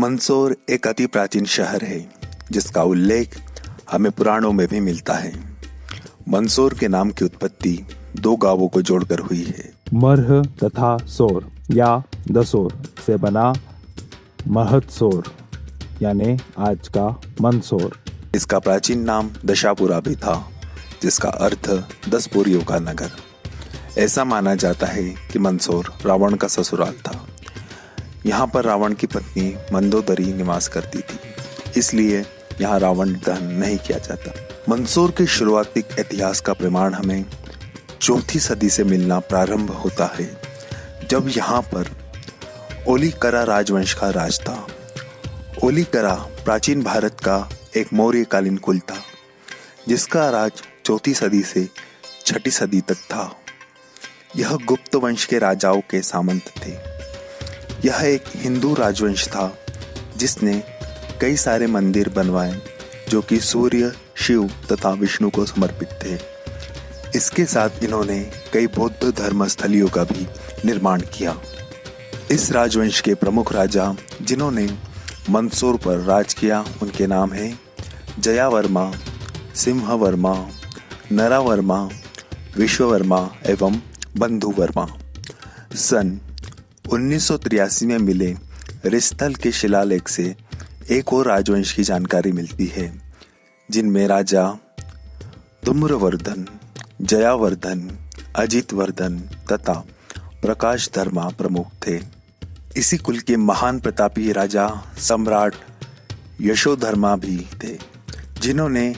मंदसौर एक अति प्राचीन शहर है जिसका उल्लेख हमें पुराणों में भी मिलता है। मंदसौर के नाम की उत्पत्ति दो गांवों को जोड़कर हुई है। मरह तथा सौर या दसौर से बना महतसौर यानी आज का मंदसौर। इसका प्राचीन नाम दशापुरा भी था, जिसका अर्थ 10 पुरियों का नगर। ऐसा माना जाता है कि मंदसौर रावण का ससुराल था। यहाँ पर रावण की पत्नी मंदोदरी निवास करती थी, इसलिए यहाँ रावण दहन नहीं किया जाता। मंदसौर के शुरुआती इतिहास का प्रमाण हमें 4वीं सदी से मिलना प्रारंभ होता है, जब यहाँ पर ओलीकरा राजवंश का राज था। ओलीकरा प्राचीन भारत का एक मौर्यकालीन कुल था, जिसका राज 4वीं सदी से 6वीं सदी तक था। यह गुप्त वंश के राजाओं के सामंत थे। यह एक हिंदू राजवंश था जिसने कई सारे मंदिर बनवाए जो कि सूर्य, शिव तथा विष्णु को समर्पित थे। इसके साथ इन्होंने कई बौद्ध धर्मस्थलियों का भी निर्माण किया। इस राजवंश के प्रमुख राजा जिन्होंने मंदसौर पर राज किया उनके नाम हैं जयावर्मा, सिंहवर्मा, नरावर्मा, विश्ववर्मा एवं बंधुवर्मा। सन 1983 में मिले रिस्थल के शिलालेख से एक और राजवंश की जानकारी मिलती है, जिनमें राजा धूम्रवर्धन, जयावर्धन, अजितवर्धन तथा प्रकाश धर्मा प्रमुख थे। इसी कुल के महान प्रतापी राजा सम्राट यशोधर्मा भी थे, जिन्होंने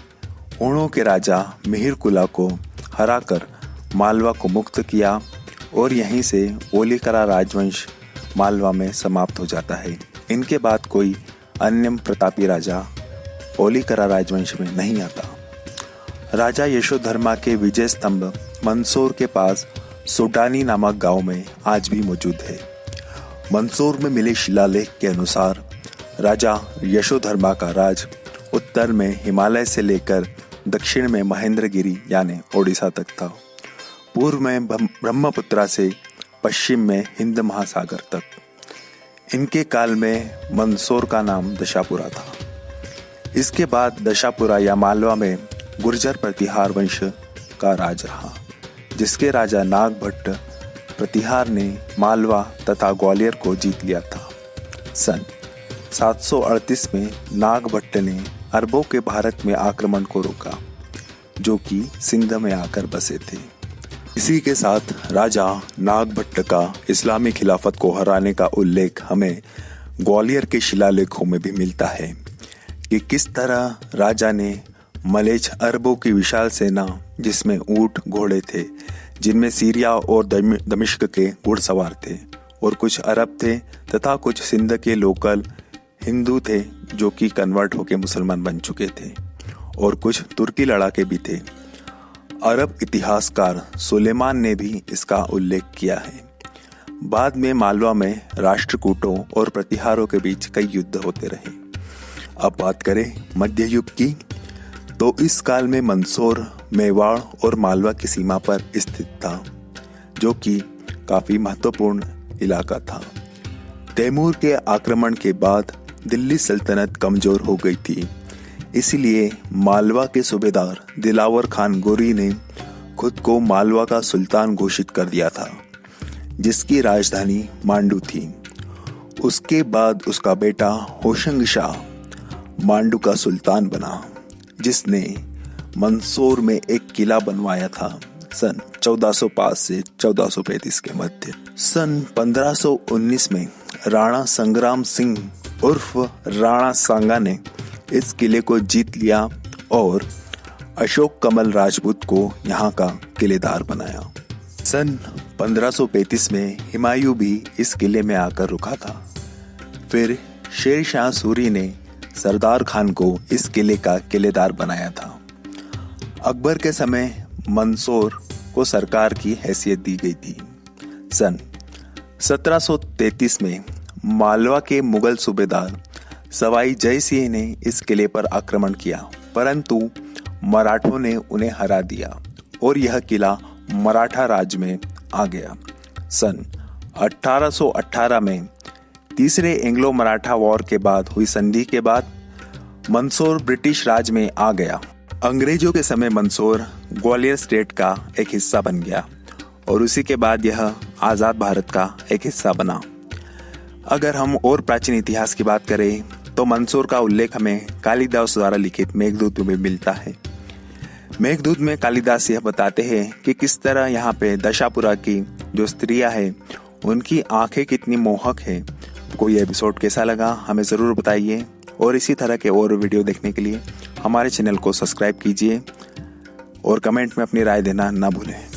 ऊणों के राजा मिहिरकुला को हराकर मालवा को मुक्त किया और यहीं से ओलीकरा राजवंश मालवा में समाप्त हो जाता है। इनके बाद कोई अन्य प्रतापी राजा ओलीकरा राजवंश में नहीं आता। राजा यशोधर्मा के विजय स्तंभ मंदसौर के पास सोटानी नामक गांव में आज भी मौजूद है। मंदसौर में मिले शिलालेख के अनुसार राजा यशोधर्मा का राज उत्तर में हिमालय से लेकर दक्षिण में महेंद्रगिरी यानी ओडिशा तक था, पूर्व में ब्रह्मपुत्रा से पश्चिम में हिंद महासागर तक। इनके काल में मंदसौर का नाम दशापुरा था। इसके बाद दशापुरा या मालवा में गुर्जर प्रतिहार वंश का राज रहा, जिसके राजा नागभट्ट प्रतिहार ने मालवा तथा ग्वालियर को जीत लिया था। सन 738 में नागभट्ट ने अरबों के भारत में आक्रमण को रोका, जो कि सिंध में आकर बसे थे। इसी के साथ राजा नागभट्ट का इस्लामी खिलाफत को हराने का उल्लेख हमें ग्वालियर के शिलालेखों में भी मिलता है कि किस तरह राजा ने मलेच्छ अरबों की विशाल सेना, जिसमें ऊंट घोड़े थे, जिनमें सीरिया और दमिश्क के घुड़सवार थे और कुछ अरब थे तथा कुछ सिंध के लोकल हिंदू थे जो कि कन्वर्ट होकर मुसलमान बन चुके थे, और कुछ तुर्की लड़ाके भी थे। अरब इतिहासकार सुलेमान ने भी इसका उल्लेख किया है। बाद में मालवा में राष्ट्रकूटों और प्रतिहारों के बीच कई युद्ध होते रहे। अब बात करें मध्य युग की, तो इस काल में मंदसौर मेवाड़ और मालवा की सीमा पर स्थित था, जो कि काफी महत्वपूर्ण इलाका था। तैमूर के आक्रमण के बाद दिल्ली सल्तनत कमजोर हो गई थी, इसलिए मालवा के सूबेदार दिलावर खान गोरी ने खुद को मालवा का सुल्तान घोषित कर दिया था, जिसकी राजधानी मांडू थी। उसके बाद उसका बेटा होशंग शाह मांडू का सुल्तान बना, जिसने मंदसौर में एक किला बनवाया था सन 1405 से 1435 के मध्य। सन 1519 में राणा संग्राम सिंह उर्फ राणा सांगा ने इस किले को जीत लिया और अशोक कमल राजपूत को यहाँ का किलेदार बनाया। सन 1535 में हुमायूं भी इस किले में आकर रुका था। फिर शेर शाह सूरी ने सरदार खान को इस किले का किलेदार बनाया था। अकबर के समय मंदसौर को सरकार की हैसियत दी गई थी। सन 1733 में मालवा के मुगल सूबेदार सवाई जय सिंह ने इस किले पर आक्रमण किया, परंतु मराठों ने उन्हें हरा दिया और यह किला मराठा राज में आ गया। सन 1818 में तीसरे एंग्लो मराठा वॉर के बाद हुई संधि के बाद मंदसौर ब्रिटिश राज में आ गया। अंग्रेजों के समय मंदसौर ग्वालियर स्टेट का एक हिस्सा बन गया और उसी के बाद यह आज़ाद भारत का एक हिस्सा बना। अगर हम और प्राचीन इतिहास की बात करें तो मंदसौर का उल्लेख हमें कालिदास द्वारा लिखित मेघदूत में मिलता है। मेघदूत में कालिदास यह बताते हैं कि किस तरह यहाँ पे दशापुरा की जो स्त्रियां हैं उनकी आंखें कितनी मोहक है। आपको ये एपिसोड कैसा लगा हमें ज़रूर बताइए और इसी तरह के और वीडियो देखने के लिए हमारे चैनल को सब्सक्राइब कीजिए और कमेंट में अपनी राय देना ना भूलें।